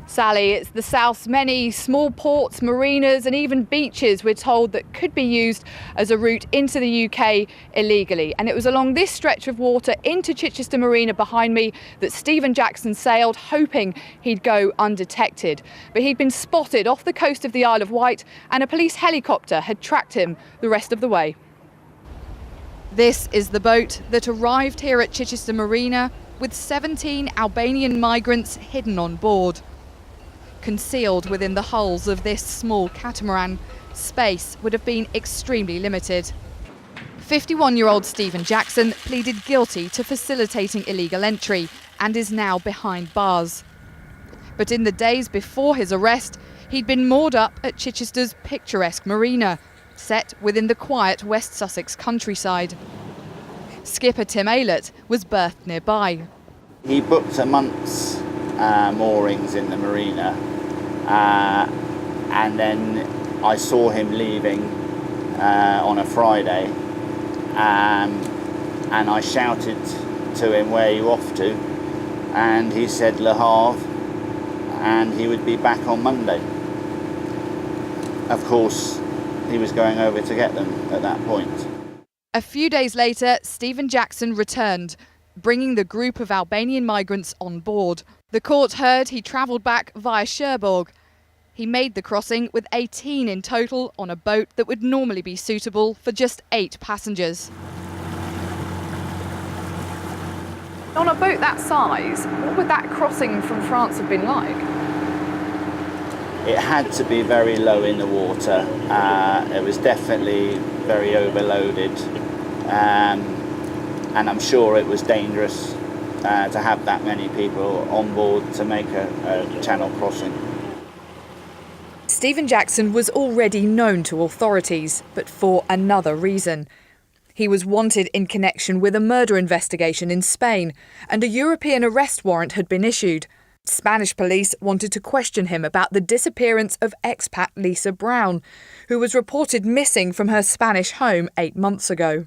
Sally, it's the South's many small ports, marinas and even beaches, we're told, that could be used as a route into the UK illegally. And it was along this stretch of water into Chichester Marina behind me that Stephen Jackson sailed, hoping he'd go undetected. But he'd been spotted off the coast of the Isle of Wight and a police helicopter had tracked him the rest of the way. This is the boat that arrived here at Chichester Marina with 17 Albanian migrants hidden on board. Concealed within the hulls of this small catamaran, space would have been extremely limited. 51-year-old Stephen Jackson pleaded guilty to facilitating illegal entry and is now behind bars. But in the days before his arrest, he'd been moored up at Chichester's picturesque marina, set within the quiet West Sussex countryside. Skipper Tim Aylett was berthed nearby. He booked a month's moorings in the marina, and then I saw him leaving on a Friday, and I shouted to him, "Where are you off to?" And he said Le Havre, and he would be back on Monday. Of course, he was going over to get them at that point. A few days later, Stephen Jackson returned, bringing the group of Albanian migrants on board. The court heard he travelled back via Cherbourg. He made the crossing with 18 in total on a boat that would normally be suitable for just 8 passengers. On a boat that size, what would that crossing from France have been like? It had to be very low in the water. It was definitely very overloaded, and I'm sure it was dangerous to have that many people on board to make a channel crossing. Stephen Jackson was already known to authorities, but for another reason. He was wanted in connection with a murder investigation in Spain, and a European arrest warrant had been issued. Spanish police wanted to question him about the disappearance of expat Lisa Brown, who was reported missing from her Spanish home 8 months ago.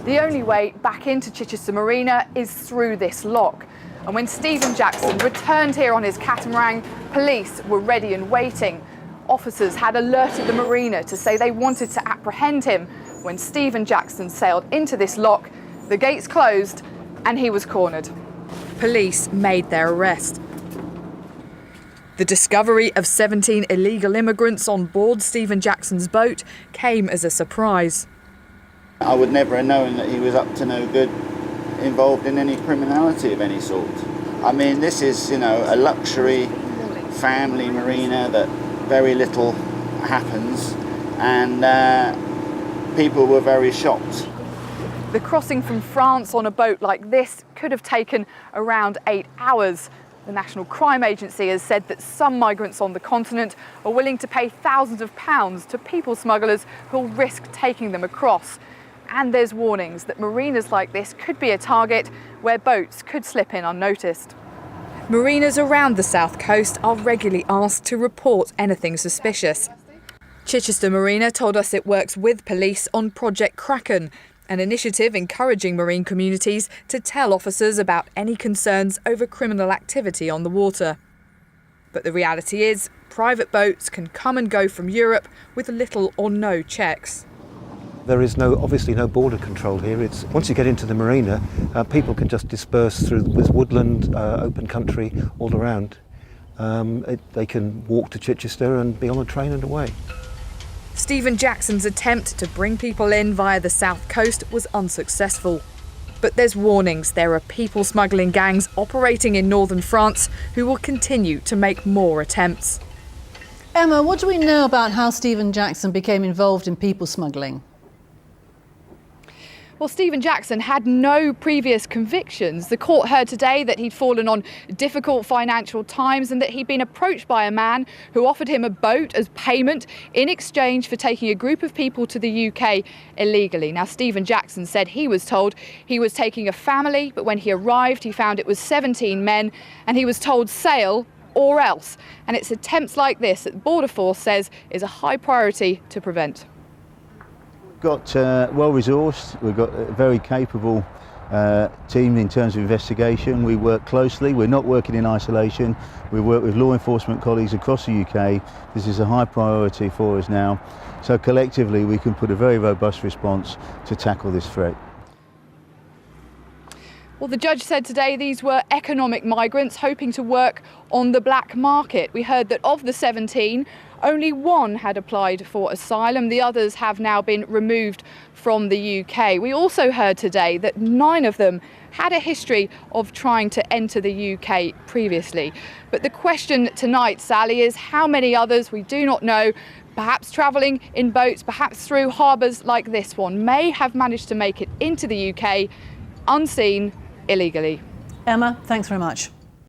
The only way back into Chichester Marina is through this lock. And when Stephen Jackson returned here on his catamaran, police were ready and waiting. Officers had alerted the marina to say they wanted to apprehend him. When Stephen Jackson sailed into this lock, the gates closed and he was cornered. Police made their arrest. The discovery of 17 illegal immigrants on board Stephen Jackson's boat came as a surprise. I would never have known that he was up to no good, involved in any criminality of any sort. I mean, this is, a luxury family marina that very little happens, and people were very shocked. The crossing from France on a boat like this could have taken around 8 hours. The National Crime Agency has said that some migrants on the continent are willing to pay thousands of pounds to people smugglers who'll risk taking them across. And there's warnings that marinas like this could be a target where boats could slip in unnoticed. Marinas around the south coast are regularly asked to report anything suspicious. Chichester Marina told us it works with police on Project Kraken, an initiative encouraging marine communities to tell officers about any concerns over criminal activity on the water. But the reality is, private boats can come and go from Europe with little or no checks. There is obviously no border control here. Once you get into the marina, people can just disperse through with woodland, open country all around. They can walk to Chichester and be on a train and away. Stephen Jackson's attempt to bring people in via the south coast was unsuccessful. But there's warnings there are people smuggling gangs operating in northern France who will continue to make more attempts. Emma, what do we know about how Stephen Jackson became involved in people smuggling? Well, Stephen Jackson had no previous convictions. The court heard today that he'd fallen on difficult financial times and that he'd been approached by a man who offered him a boat as payment in exchange for taking a group of people to the UK illegally. Now, Stephen Jackson said he was told he was taking a family, but when he arrived, he found it was 17 men and he was told sail or else. And it's attempts like this that Border Force says is a high priority to prevent. Got well resourced, we've got very capable team in terms of investigation. We work closely, we're not working in isolation, we work with law enforcement colleagues across the UK. This is a high priority for us now, so collectively we can put a very robust response to tackle this threat. Well, the judge said today these were economic migrants hoping to work on the black market. We heard that of the 17, only one had applied for asylum. The others have now been removed from the UK. We also heard today that 9 of them had a history of trying to enter the UK previously. But the question tonight, Sally, is how many others, we do not know, perhaps travelling in boats, perhaps through harbours like this one, may have managed to make it into the UK unseen, illegally. Emma, thanks very much.